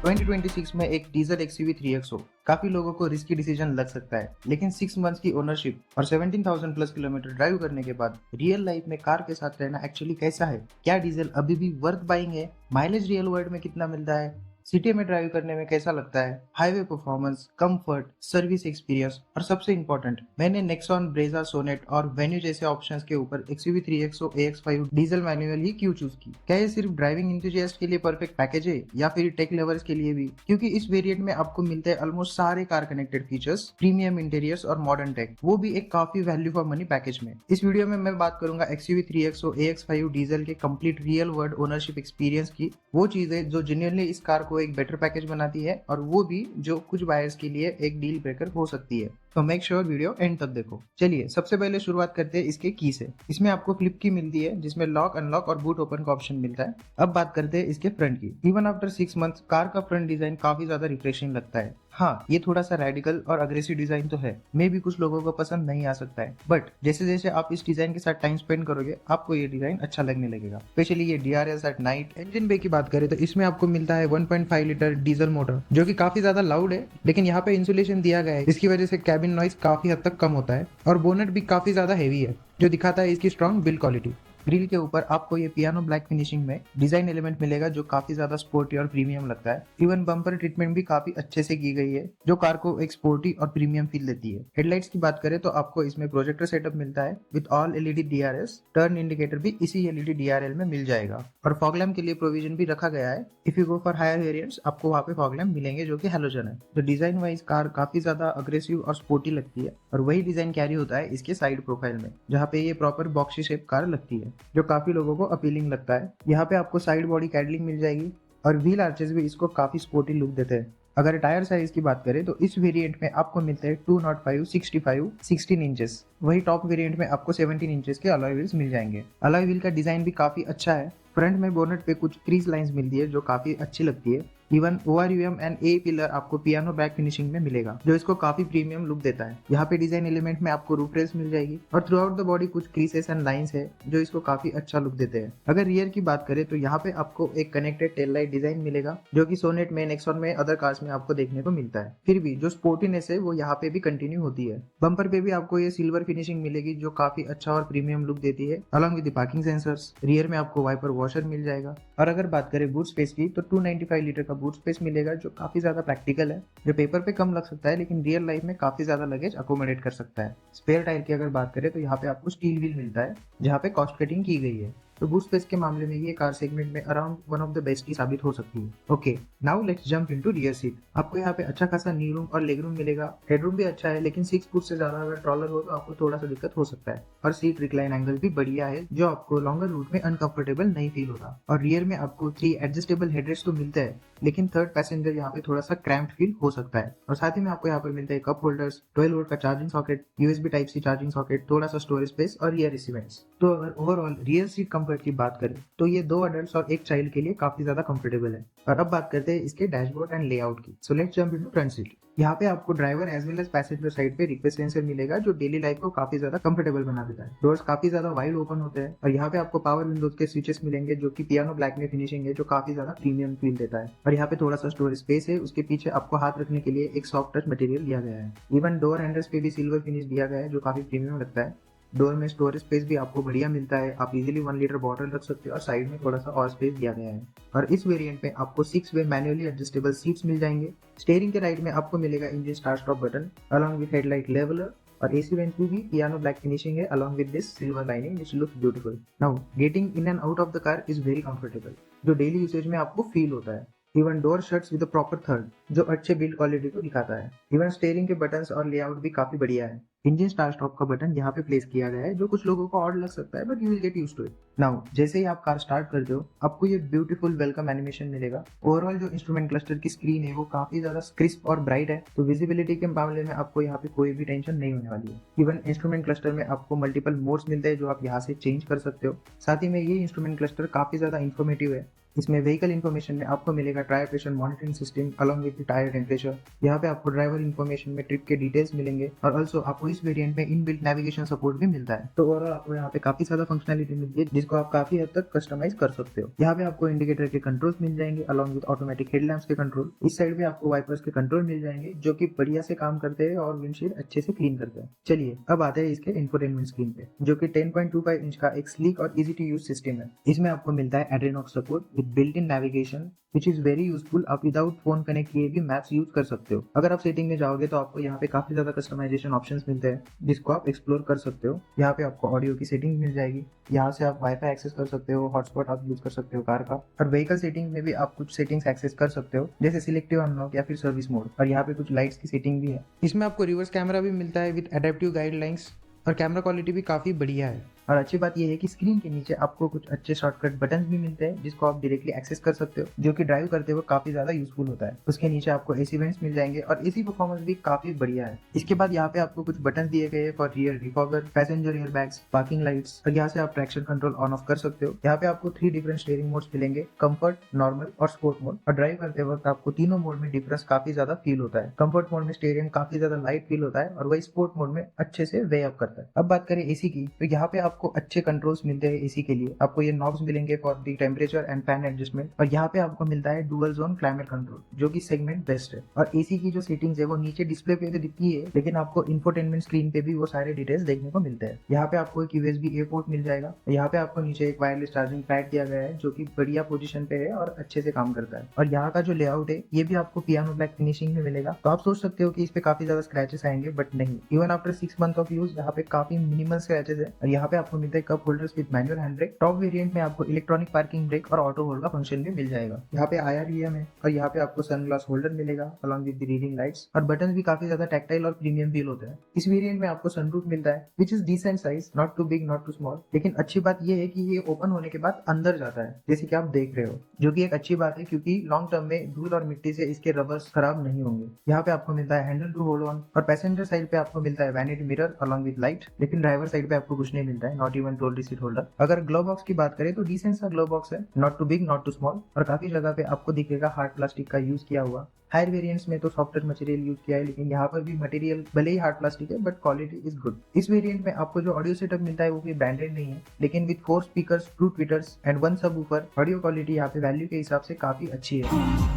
2026 में एक diesel XUV 3XO काफी लोगों को रिस्की डिसीजन लग सकता है, लेकिन 6 मंथ्स की ओनरशिप और 17,000 प्लस किलोमीटर ड्राइव करने के बाद रियल लाइफ में कार के साथ रहना एक्चुअली कैसा है? क्या डीजल अभी भी वर्थ बाइंग है? माइलेज रियल वर्ल्ड में कितना मिलता है? सिटी में ड्राइव करने में कैसा लगता है? Highway performance, comfort, service experience और सबसे इंपॉर्टेंट, मैंने नेक्सॉन, ब्रेजा, सोनेट और वेन्यू जैसे ऑप्शंस के ऊपर XUV 3XO AX5 diesel manual ही क्यों चूज की? क्या ये सिर्फ ड्राइविंग इंथुजियास्ट के लिए परफेक्ट पैकेज है या फिर टेक लवर्स के लिए भी? क्योंकि इस वेरिएंट में आपको मिलते हैं ऑलमोस्ट सारे car connected features, premium interiors और मॉडर्न टेक, वो भी एक काफी वैल्यू फॉर मनी पैकेज में। इस वीडियो में मैं बात करूंगा XUV 3XO AX5 डीजल के complete real world ownership experience की, वो चीजें जो जेन्युइनली इस कार को एक बेटर पैकेज बनाती है और वो भी जो कुछ बायर्स के लिए एक डील ब्रेकर हो सकती है। तो मेक श्योर वीडियो एंड तक देखो। चलिए सबसे पहले शुरुआत करते हैं इसके की से। इसमें आपको फ्लिप की मिलती है जिसमें लॉक, अनलॉक और बूट ओपन का ऑप्शन मिलता है। अब बात करते हैं इसके फ्रंट की। इवन आफ्टर 6 मंथ्स कार का फ्रंट डिजाइन काफी ज्यादा रिफ्रेशिंग लगता है। हाँ, ये थोड़ा सा रेडिकल और अग्रेसिव डिजाइन तो है, मे भी कुछ लोगों को पसंद नहीं आ सकता है, बट जैसे जैसे आप इस डिजाइन के साथ टाइम स्पेंड करोगे आपको ये डिजाइन अच्छा लगने लगेगा, स्पेशली ये DRS at night. Engine bay की बात करें तो इसमें आपको मिलता है 1.5 लीटर डीजल मोटर जो कि काफी ज्यादा लाउड है, लेकिन यहाँ पे इंसुलेशन दिया गया है, इसकी वजह से कैबिन नॉइस काफी हद तक कम होता है और बोनट भी काफी ज्यादा हैवी है जो दिखाता है इसकी स्ट्रॉन्ग बिल्ड क्वालिटी। ग्रिल के ऊपर आपको ये पियानो ब्लैक फिनिशिंग में डिजाइन एलिमेंट मिलेगा जो काफी ज्यादा स्पोर्टी और प्रीमियम लगता है। इवन बम्पर ट्रीटमेंट भी काफी अच्छे से की गई है जो कार को एक स्पोर्टी और प्रीमियम फील देती है। हेडलाइट्स की बात करें तो आपको इसमें प्रोजेक्टर सेटअप मिलता है with all LED DRS, turn indicator भी इसी LED DRL में मिल जाएगा और फॉग लैम्प के लिए प्रोविजन भी रखा गया है। If you go for higher variants आपको वहाँ पे फॉग लैम्प मिलेंगे जो कि हैलोजन है। तो डिजाइन वाइज कार काफी ज्यादा अग्रेसिव और स्पोर्टी लगती है और वही डिजाइन कैरी होता है इसके साइड प्रोफाइल में, जहाँ पे ये प्रॉपर बॉक्सी शेप कार लगती है जो काफी लोगों को अपीलिंग लगता है। यहाँ पे आपको साइड बॉडी कैडलिंग मिल जाएगी और व्हील आर्चेस भी इसको काफी स्पोर्टी लुक देते हैं। अगर टायर साइज की बात करें तो इस वेरिएंट में आपको मिलता है 205, 65, 16 इंचेस। वही टॉप वेरिएंट में आपको 17 इंचेस के अलॉय व्हील्स मिल जाएंगे। अलॉय व्हील का डिजाइन भी काफी अच्छा है। फ्रंट में बोनट पे कुछ क्रीज लाइंस मिलती है जो काफी अच्छी लगती है। Even ORUM and A pillar आपको पियानो बैक फिनिशिंग में मिलेगा जो इसको काफी प्रीमियम लुक देता है। यहाँ पे डिजाइन एलिमेंट में आपको रूफ रेस मिल जाएगी और थ्रू आउट द बॉडी कुछ क्रीसेस एंड लाइंस है जो इसको काफी अच्छा लुक देते हैं। अगर रियर की बात करें तो यहाँ पे आपको एक कनेक्टेड टेल लाइट डिजाइन मिलेगा जो कि सोनेट में, नेक्सॉन में, अदर कार्स में आपको देखने को मिलता है। फिर भी जो स्पोर्टीनेस है वो यहाँ पे भी कंटिन्यू होती है। बम्पर पे भी आपको ये सिल्वर फिनिशिंग मिलेगी जो काफी अच्छा और प्रीमियम लुक देती है along with parking sensors. Rear में आपको वाइपर वॉशर मिल जाएगा। और अगर बात करें बूट स्पेस की तो 295 लीटर का बूट स्पेस मिलेगा जो काफी ज्यादा प्रैक्टिकल है, जो पेपर पे कम लग सकता है लेकिन रियल लाइफ में काफी ज्यादा लगेज अकोमोडेट कर सकता है। स्पेयर टायर की अगर बात करें तो यहाँ पे आपको स्टील व्हील मिलता है जहाँ पे कॉस्ट कटिंग की गई है। तो बूट स्पेस के मामले में ये कार सेगमेंट में around one of the best ही साबित हो सकती है। Okay, now let's jump into rear seat. आपको यहाँ पे अच्छा खासा नी रूम और लेग रूम मिलेगा। हेडरूम भी अच्छा है लेकिन 6 फुट से ज्यादा अगर ट्रॉलर हो तो आपको थोड़ा सा दिक्कत हो सकता है। और सीट रिक्लाइन एंगल भी बढ़िया है जो आपको लॉन्गर रूट में अनकंफर्टेबल नहीं फील होता। और रियर में आपको 3 एडजस्टेबल हेडरेस्ट तो मिलते हैं लेकिन थर्ड पैसेंजर यहाँ पे थोड़ा सा क्रैम्प्ड फील हो सकता है। और साथ ही में आपको यहाँ पर मिलता है कप होल्डर्स, 12 वोल्ट का charging socket, USB type C charging socket, थोड़ा सा स्टोरेज स्पेस और रियर रिसीवेंट्स। तो अगर ओवरऑल रियर सीट कंफर्ट की बात करें तो ये 2 अडल्ट्स और 1 चाइल्ड के लिए काफी ज्यादा कंफर्टेबल है। और अब बात करते हैं इसके डैशबोर्ड एंड लेआउट की। So let's jump into front seat. यहाँ पे आपको driver as well as passenger side पे रिक्वेस्ट सेंसर मिलेगा जो डेली लाइफ को काफी ज्यादा कंफर्टेबल बना देता है। डोर्स काफी ज्यादा वाइड ओपन होते हैं और यहाँ पे आपको पावर विंडोज के स्विचेस मिलेंगे जो कि पियानो ब्लैक में फिनिशिंग है जो काफी ज्यादा प्रीमियम फील देता है। और यहाँ पे थोड़ा सा स्टोरेज स्पेस है, उसके पीछे आपको हाथ रखने के लिए एक सॉफ्ट टच मटेरियल दिया गया है। इवन डोर हैंडल्स पे भी सिल्वर फिनिश दिया गया है जो काफी प्रीमियम लगता है। डोर में स्टोरेज स्पेस भी आपको बढ़िया मिलता है, आप इजीली 1 लीटर बॉटल रख सकते हो और साइड में थोड़ा सा और स्पेस दिया गया है। और इस वेरिएंट में आपको 6 वे मैनुअली एडजस्टेबल सीट्स मिल जाएंगे। स्टीयरिंग के राइट में आपको मिलेगा engine start stop button along with headlight leveller और AC वेंट्स भी पियानो ब्लैक फिनिशिंग है along with this silver lining which looks beautiful. Now getting in and out of the car is very comfortable जो daily usage में आपको feel होता है। Even door shuts with a proper third जो अच्छे build quality को दिखाता है। इवन स्टीयरिंग के बटन्स और लेआउट भी काफी बढ़िया है। इंजन स्टार्ट स्टॉप का बटन यहाँ पे प्लेस किया गया है जो कुछ लोगों को ऑड लग सकता है but you will get used to it. Now जैसे ही आप कार स्टार्ट करते हो आपको ये ब्यूटीफुल वेलकम एनिमेशन मिलेगा। ओवरऑल जो इंस्ट्रूमेंट क्लस्टर की स्क्रीन है वो काफी ज्यादा क्रिस्प और ब्राइट है तो विजिबिलिटी के मामले में आपको यहाँ पे कोई भी टेंशन नहीं होने वाली है। इवन इंस्ट्रूमेंट क्लस्टर में आपको मल्टीपल मोड्स मिलते हैं जो आप यहाँ से चेंज कर सकते हो। साथ ही में ये इंस्ट्रूमेंट क्लस्टर काफी ज्यादा इन्फॉर्मेटिव है। इसमें व्हीकल इन्फॉर्मेशन में आपको मिलेगा tyre pressure monitoring system along with tyre temperature. यहाँ पे आपको ड्राइवर इन्फॉर्मेशन में ट्रिप के डिटेल्स मिलेंगे और ऑल्सो आपको इस इस वेरिएंट में इनबिल्ट नेविगेशन सपोर्ट भी मिलता है। तो ओवरऑल आपको यहाँ पे काफी ज्यादा फंक्शनलिटी मिलती है जिसको आप काफी हद तक कस्टमाइज कर सकते हो। यहाँ पे आपको इंडिकेटर के कंट्रोल्स मिल जाएंगे अलॉन्ग विद ऑटोमेटिक हेडलैम्प्स के कंट्रोल। इस साइड पे आपको वाइपर्स के कंट्रोल मिल जाएंगे जो कि बढ़िया से काम करते हैं और विंडशील्ड अच्छे से क्लीन करते हैं। चलिए अब आते हैं इसके इंफोटेनमेंट स्क्रीन पे, जो कि 10.25 इंच का एक स्लीक और इजी टू यूज सिस्टम है। इसमें आपको मिलता है एड्रेनॉक्स support with built in navigation which is very useful. आप विदाउट फोन कनेक्ट किए भी मैप्स यूज कर सकते हो। अगर आप सेटिंग में जाओगे तो आपको यहाँ पे काफी ज्यादा कस्टमाइजेशन ऑप्शंस मिलते हैं जिसको आप एक्सप्लोर कर सकते हो। यहाँ पे आपको ऑडियो की सेटिंग मिल जाएगी, यहाँ से आप वाईफाई एक्सेस कर सकते हो, हॉटस्पॉट आप यूज कर सकते हो कार का, और व्हीकल सेटिंग में भी आप कुछ सेटिंग्स एक्सेस कर सकते हो जैसे सिलेक्टिव अनलॉक या फिर सर्विस मोड। और यहाँ पे कुछ लाइट्स की सेटिंग भी है। इसमें आपको रिवर्स कैमरा भी मिलता है विद एडेप्टिव गाइडलाइंस और कैमरा क्वालिटी भी काफी बढ़िया है। और अच्छी बात यह है कि स्क्रीन के नीचे आपको कुछ अच्छे शॉर्टकट बटन्स भी मिलते हैं जिसको आप डायरेक्टली एक्सेस कर सकते हो, जो कि ड्राइव करते हुए काफी ज्यादा यूजफुल होता है। उसके नीचे आपको एसी वेंट्स मिल जाएंगे और एसी परफॉर्मेंस भी काफी बढ़िया है। इसके बाद यहाँ पे आपको कुछ बटन दिए गए हैं for rear defogger, passenger air bags, parking lights, और यहाँ से आप ट्रैक्शन कंट्रोल ऑन ऑफ कर सकते हो। यहाँ पे आपको 3 डिफरेंट स्टीयरिंग मोड्स मिलेंगे, कंफर्ट, नॉर्मल और स्पोर्ट मोड। और ड्राइव करते वक्त आपको तीनों मोड में डिफरेंस काफी ज्यादा फील होता है। कंफर्ट मोड में स्टीयरिंग काफी ज्यादा लाइट फील होता है और वही स्पोर्ट मोड में अच्छे से वे अप करता है। अब बात करें एसी की, तो यहाँ पे आपको अच्छे कंट्रोल्स मिलते हैं एसी के लिए। आपको ये नॉब्स मिलेंगे for the temperature and fan adjustment, और यहाँ पे आपको मिलता है डुअल जोन क्लाइमेट कंट्रोल जो कि सेगमेंट बेस्ट है। और एसी की जो सेटिंग्स है वो नीचे डिस्प्ले पे तो दिखती है, लेकिन आपको इंफोटेनमेंट स्क्रीन पे भी वो सारे डिटेल्स देखने को मिलते हैं। यहाँ पे आपको एक यूएसबी ए पोर्ट मिल जाएगा। यहाँ पे आपको नीचे एक वायरलेस चार्जिंग पैड दिया गया है जो कि बढ़िया पोजीशन पे है और अच्छे से काम करता है। और यहाँ का जो लेआउट है ये भी आपको पियानो ब्लैक फिनिशिंग में मिलेगा। तो आप सोच सकते हो कि इस पे काफी ज्यादा स्क्रैचेस आएंगे, बट नहीं, even after 6 month of use यहाँ पे काफी मिनिमल स्क्रैचेस है। और यहाँ पे आपको मिलता है cup holders with manual hand brake. Top variant में आपको इलेक्ट्रॉनिक पार्किंग ब्रेक और ऑटो होल्ड का फंक्शन भी मिल जाएगा। यहाँ पे IREM है और यहाँ पे आपको सनग्लास होल्डर मिलेगा अलॉन्ग विद रीडिंग लाइट्स, और बटन भी काफी ज्यादा टैक्टाइल और प्रीमियम फील होते हैं। इस वेरिएंट में आपको सनरूफ मिलता है which is decent size, not too big not too small. लेकिन अच्छी बात ये है कि ये ओपन होने के बाद अंदर जाता है जैसे कि आप देख रहे हो, जो कि एक अच्छी बात है क्योंकि लॉन्ग टर्म में धूल और मिट्टी से इसके रबर्स खराब नहीं होंगे। यहाँ पे आपको मिलता है हैंडल टू होल्ड ऑन, और पैसेंजर साइड पे आपको मिलता है vanity mirror along with light. लेकिन ड्राइवर साइड पे आपको कुछ नहीं मिलता है, not even roll seat holder. अगर ग्लोव बॉक्स की बात करें तो डिसेंट सा ग्लोव बॉक्स है, not too big not too small, और काफी जगह पे आपको दिखेगा हार्ड प्लास्टिक का यूज किया हुआ। हायर वेरिएंट्स में तो सॉफ्टवेयर मटेरियल यूज किया है, लेकिन यहाँ पर भी मटेरियल भले ही हार्ड प्लास्टिक है बट क्वालिटी इज गुड। इस वेरिएंट में आपको जो ऑडियो सेटअप मिलता है वो भी ब्रांडेड नहीं है, लेकिन with 4 speakers, 2 tweeters and 1 subwoofer, audio quality यहाँ पे वैल्यू के हिसाब से काफी अच्छी है।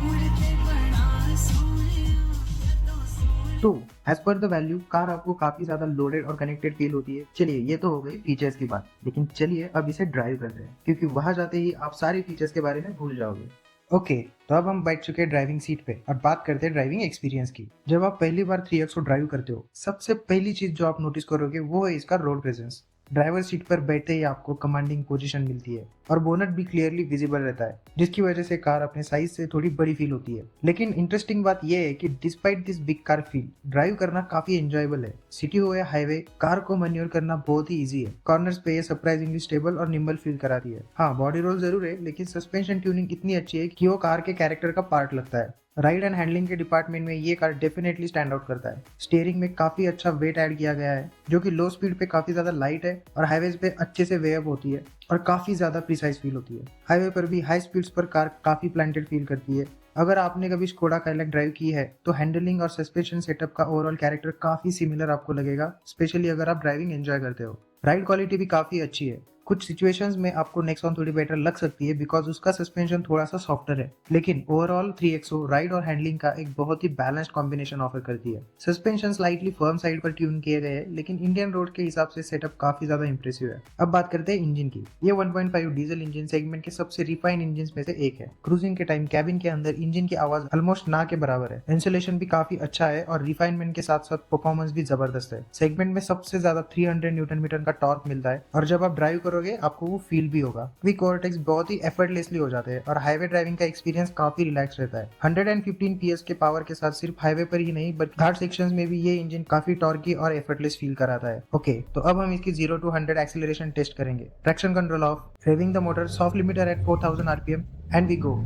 तो as per the value car आपको काफी ज्यादा लोडेड और कनेक्टेड फील होती है। चलिए ये तो हो गई फीचर्स की बात, लेकिन चलिए अब इसे ड्राइव करते हैं क्योंकि वहां जाते ही आप सारे फीचर्स के बारे में भूल जाओगे। ओके, तो अब हम बैठ चुके हैं ड्राइविंग सीट पे और बात करते हैं ड्राइविंग एक्सपीरियंस की। जब आप पहली बार 3XO ड्राइव करते हो, सबसे पहली चीज जो आप नोटिस करोगे वो है इसका रोड प्रेजेंस। ड्राइवर सीट पर बैठते ही आपको कमांडिंग पोजीशन मिलती है और बोनट भी क्लियरली विजिबल रहता है, जिसकी वजह से कार अपने साइज से थोड़ी बड़ी फील होती है। लेकिन इंटरेस्टिंग बात यह है कि despite this big car feel, drive करना काफी एंजॉयबल है। सिटी हो या हाईवे, कार को मैन्यूर करना बहुत ही इजी है। कॉर्नर्स पे ये सरप्राइजिंगली स्टेबल और निम्बल फील कराती है। हाँ, बॉडी रोल जरूर है, लेकिन सस्पेंशन ट्यूनिंग इतनी अच्छी है कि वो कार के कैरेक्टर का पार्ट लगता है। राइड एंड हैंडलिंग के डिपार्टमेंट में ये कार डेफिनेटली स्टैंड आउट करता है। स्टीयरिंग में काफी अच्छा वेट ऐड किया गया है, जो कि लो स्पीड पे काफी ज्यादा लाइट है और हाईवेज पे अच्छे से वे अप होती है और काफी ज्यादा प्रिसाइज फील होती है। हाईवे पर भी हाई स्पीड्स पर कार काफी प्लांटेड फील करती है। अगर आपने कभी स्कोडा काइलैक ड्राइव की है तो हैंडलिंग और सस्पेंशन सेटअप का ओवरऑल कैरेक्टर काफी सिमिलर आपको लगेगा, स्पेशली अगर आप ड्राइविंग एंजॉय करते हो। राइड क्वालिटी भी काफी अच्छी है। कुछ सिचुएशंस में आपको नेक्सॉन थोड़ी बेटर लग सकती है बिकॉज उसका सस्पेंशन थोड़ा सा सॉफ्टर है, लेकिन ओवरऑल 3XO राइड और हैंडलिंग का एक बहुत ही बैलेंस्ड कॉम्बिनेशन ऑफर करती है। सस्पेंशन स्लाइटली फर्म साइड पर ट्यून किए गए हैं, लेकिन इंडियन रोड के हिसाब से सेटअप काफी ज्यादा इंप्रेसिव है। अब बात करते हैं इंजन की। ये 1.5 डीजल इंजन सेगमेंट के सबसे रिफाइंड इंजन में से एक है। क्रूजिंग के टाइम कैबिन के अंदर इंजन की आवाज ऑलमोस्ट ना के बराबर है। इंसुलेशन भी काफी अच्छा है और रिफाइनमेंट के साथ साथ परफॉर्मेंस भी जबरदस्त है। सेगमेंट में सबसे ज्यादा 300 न्यूटन मीटर का टॉर्क मिलता है और जब आप ड्राइव करोगे आपको वो फील भी होगा। क्विक ओवरटेक्स बहुत ही एफर्टलेसली हो जाते हैं और हाईवे ड्राइविंग का एक्सपीरियंस काफी रिलैक्स रहता है। 115 PS के पावर के साथ सिर्फ हाईवे पर ही नहीं बल्कि घाट सेक्शंस में भी ये इंजन काफी टॉर्की और एफर्टलेस फील कराता है। ओके, तो अब हम इसकी 0 to 100 एक्सीलरेशन टेस्ट करेंगे। Traction control off, revving the motor, soft limiter at 4000 RPM and we go.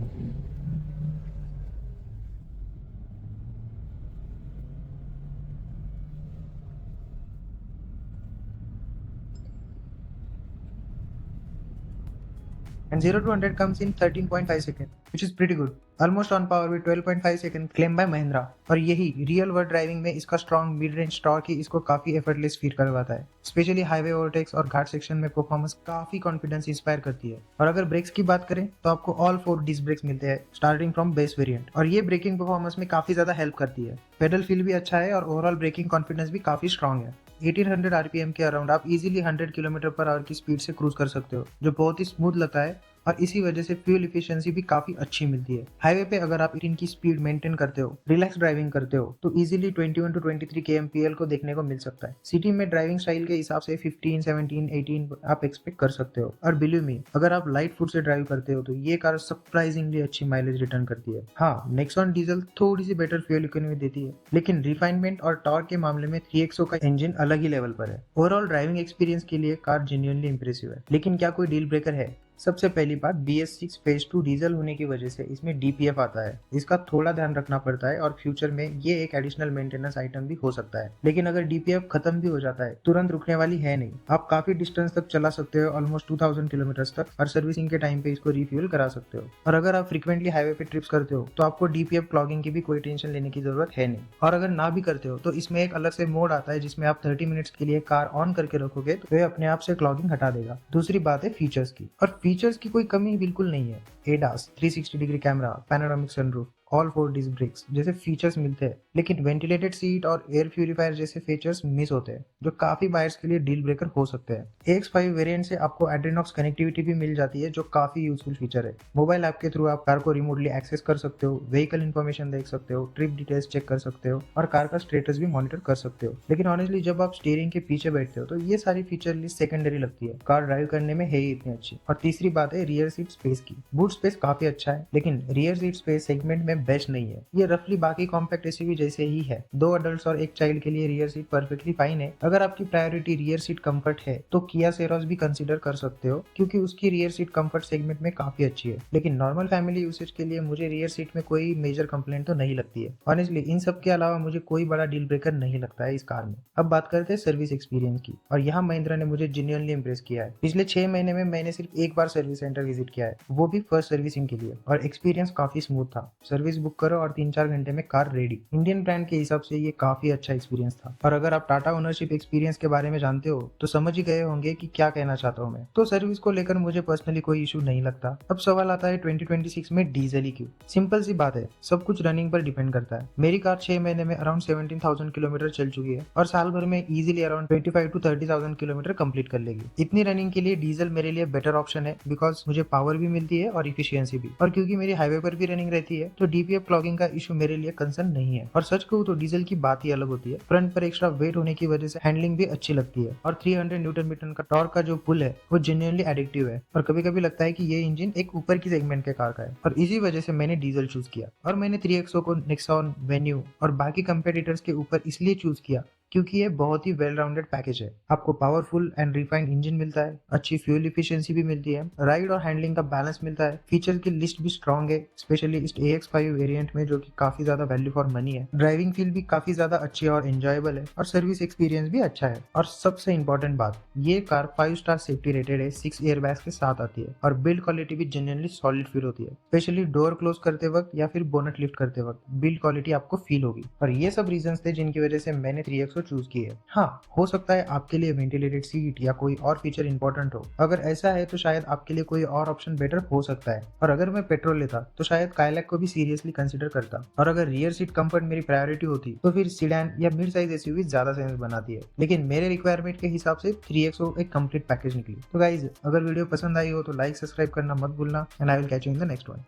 and 0 to 100 comes in 13.5 seconds, which is pretty good. Almost on par with 12.5 seconds claimed by Mahindra. और यही real world driving में इसका strong mid range torque ही इसको काफी effortless feel करवाता है। Specially highway overtakes और घाट section में परफॉर्मेंस काफी कॉन्फिडेंस इंस्पायर करती है। और अगर ब्रेक्स की बात करें तो आपको ऑल 4 डिस्क ब्रेक्स मिलते हैं स्टार्टिंग फ्रॉम बेस वेरिएंट, और ये ब्रेकिंग परफॉर्मेंस में काफी ज्यादा हेल्प करती है। पेडल फील भी अच्छा है और ओवरऑल ब्रेकिंग कॉन्फिडेंस भी काफी स्ट्रॉन्ग है। 1800 आरपीएम के अराउंड आप इजीली 100 किलोमीटर पर आवर की स्पीड से क्रूज कर सकते हो, जो बहुत ही स्मूथ लगता है और इसी वजह से फ्यूल इफिशिएंसी भी काफी अच्छी मिलती है। हाईवे पे अगर आप 18 की स्पीड मेंटेन करते हो, रिलैक्स ड्राइविंग करते हो, तो इजीली 21 टू 23 kmpl को देखने को मिल सकता है। सिटी में ड्राइविंग स्टाइल के हिसाब से 15, 17, 18 आप एक्सपेक्ट कर सकते हो। और बिलीव मी, अगर आप लाइट फुट से ड्राइव करते हो तो ये कार सरप्राइजिंगली अच्छी माइलेज रिटर्न करती है। हाँ, नेक्सॉन डीजल थोड़ी सी बेटर फ्यूल इकोनॉमी देती है, लेकिन रिफाइनमेंट और टॉर्क के मामले में 3XO का इंजन अलग ही लेवल पर है। ओवरऑल ड्राइविंग एक्सपीरियंस के लिए कार जेन्युइनली इंप्रेसिव है। लेकिन क्या कोई डील ब्रेकर है? सबसे पहली बात, BS6 फेज 2 डीजल होने की वजह से इसमें DPF आता है। इसका थोड़ा ध्यान रखना पड़ता है और फ्यूचर में ये एक एडिशनल मेंटेनेंस आइटम भी हो सकता है। लेकिन अगर DPF खत्म भी हो जाता है, तुरंत रुकने वाली है नहीं। आप काफी डिस्टेंस तक चला सकते हो, ऑलमोस्ट 2000 किलोमीटर तक, और सर्विसिंग के टाइम पे इसको रिफ्यूल करा सकते हो। और अगर आप फ्रिक्वेंटली हाईवे पे ट्रिप्स करते हो तो आपको DPF क्लॉगिंग की भी कोई टेंशन लेने की जरूरत है नहीं। और अगर ना भी करते हो तो इसमें एक अलग से मोड आता है जिसमें आप 30 मिनट्स के लिए कार ऑन करके रखोगे तो ये अपने आप से क्लॉगिंग हटा देगा। दूसरी बात है फीचर्स की, और फीचर्स की कोई कमी बिल्कुल नहीं है। ADAS, 360 degree camera, panoramic sunroof, all 4 disc brakes जैसे फीचर्स मिलते हैं, लेकिन वेंटिलेटेड सीट और एयर प्यूरिफायर जैसे फीचर्स मिस होते हैं, जो काफी बायर्स के लिए डील ब्रेकर हो सकते हैं। AX5 वेरिएंट से आपको एड्रेनॉक्स कनेक्टिविटी भी मिल जाती है, जो काफी यूजफुल फीचर है। मोबाइल ऐप के थ्रू आप कार को रिमोटली एक्सेस कर सकते हो, व्हीकल इन्फॉर्मेशन देख सकते हो, ट्रिप डिटेल्स चेक कर सकते हो और कार का स्टेटस भी मॉनिटर कर सकते हो। लेकिन ऑनेस्टली जब आप स्टीयरिंग के पीछे बैठते हो तो ये सारी फीचर लिस्ट सेकेंडरी लगती है, कार ड्राइव करने में है ही इतनी अच्छी। और तीसरी बात है रियर सीट स्पेस की। बूट स्पेस काफी अच्छा है, लेकिन रियर सीट स्पेस सेगमेंट में बेस्ट नहीं है। ये रफली बाकी कॉम्पैक्ट एसयूवी जैसे ही है। 2 अडल्ट्स और 1 चाइल्ड के लिए रियर सीट परफेक्टली फाइन है। अगर आपकी प्रायोरिटी रियर सीट कंफर्ट है तो किया सेरोस भी कंसीडर कर सकते हो, क्योंकि उसकी रियर सीट कंफर्ट सेगमेंट में काफी अच्छी है। लेकिन नॉर्मल फैमिली यूसेज के लिए मुझे रियर सीट में कोई मेजर कंप्लेंट तो नहीं लगती है। ऑनेस्टली इन सब के अलावा मुझे कोई बड़ा डील ब्रेकर नहीं लगता है इस कार में। अब बात करते हैं सर्विस एक्सपीरियंस की, और यहाँ महिंद्रा ने मुझे जेन्युइनली इंप्रेस किया है। पिछले 6 महीने में मैंने सिर्फ एक बार सर्विस सेंटर विजिट किया है, वो भी फर्स्ट सर्विसिंग के लिए, और एक्सपीरियंस काफी स्मूथ था। सर्विस बुक करो और 3-4 घंटे में कार रेडी। इंडियन ब्रांड के हिसाब से ये काफी अच्छा एक्सपीरियंस था। और अगर आप टाटा ओनरशिप एक्सपीरियंस के बारे में जानते हो तो समझ ही गए होंगे कि क्या कहना चाहता हूँ मैं। तो सर्विस को लेकर मुझे पर्सनली कोई इशू नहीं लगता। अब सवाल आता है 2026 में डीजल ही क्यों? सिंपल सी बात है, सब कुछ रनिंग पर डिपेंड करता है। मेरी कार 6 महीने में अराउंड 17,000 किलोमीटर चल चुकी है और साल भर में easily around 25 to 30,000 kilometre complete कर लेगी। इतनी रनिंग के लिए डीजल मेरे लिए बेटर ऑप्शन है, बिकॉज मुझे पावर भी मिलती है और इफिशियंसी भी। और क्योंकि मेरी हाईवे पर भी रनिंग रहती है तो DPF क्लॉगिंग का इशू मेरे लिए कंसर्न नहीं है। और सच कहूँ तो डीजल की बात ही अलग होती है। फ्रंट पर एक्स्ट्रा वेट होने की वजह से हैंडलिंग भी अच्छी लगती है, और 300 न्यूटन मीटर का टॉर्क का जो पुल है वो जेन्युइनली एडिक्टिव है। और कभी कभी लगता है कि ये इंजन एक ऊपर की सेगमेंट के कार का है, और इसी वजह से मैंने डीजल चूज किया। और मैंने 3XO को नेक्सॉन, वेन्यू और बाकी कंपेटिटर्स के ऊपर इसलिए चूज किया क्योंकि ये बहुत ही वेल राउंडेड पैकेज है। आपको पावरफुल एंड रिफाइंड इंजन मिलता है, अच्छी फ्यूल इफिशिएंसी भी मिलती है, राइड और हैंडलिंग का बैलेंस मिलता है, फीचर की लिस्ट भी स्ट्रॉन्ग है, स्पेशली इस AX5 वेरिएंट में जो कि काफी ज्यादा वैल्यू फॉर मनी है। ड्राइविंग फील भी काफी ज्यादा अच्छी और एंजॉयबल है, और सर्विस एक्सपीरियंस भी अच्छा है। और सबसे इंपॉर्टेंट बात, ये कार 5 स्टार सेफ्टी रेटेड है, 6 एयरबैग्स के साथ आती है, और बिल्ड क्वालिटी भी जेन्युइनली सॉलिड फील होती है। स्पेशली डोर क्लोज करते वक्त या फिर बोनट लिफ्ट करते वक्त बिल्ड क्वालिटी आपको फील होगी। और ये सब रीजंस थे जिनकी वजह से मैंने 3XO चूज की है। हाँ, हो सकता है आपके लिए वेंटिलेटेड सीट या कोई और फीचर इंपॉर्टेंट हो। अगर ऐसा है तो शायद आपके लिए कोई और ऑप्शन बेटर हो सकता है। और अगर मैं पेट्रोल लेता तो शायद काइलैक को भी सीरियसली कंसीडर करता। और अगर रियर सीट कंफर्ट मेरी प्रायोरिटी होती तो फिर सीडैन या मिड साइज एसयूवी ज्यादा सेंस बनाती है। लेकिन मेरे रिक्वायरमेंट के हिसाब से 3XO एक कंप्लीट पैकेज निकली। तो गाइज, अगर वीडियो पसंद आई हो तो लाइक सब्सक्राइब करना मत भूलना, and I will catch you in the next one.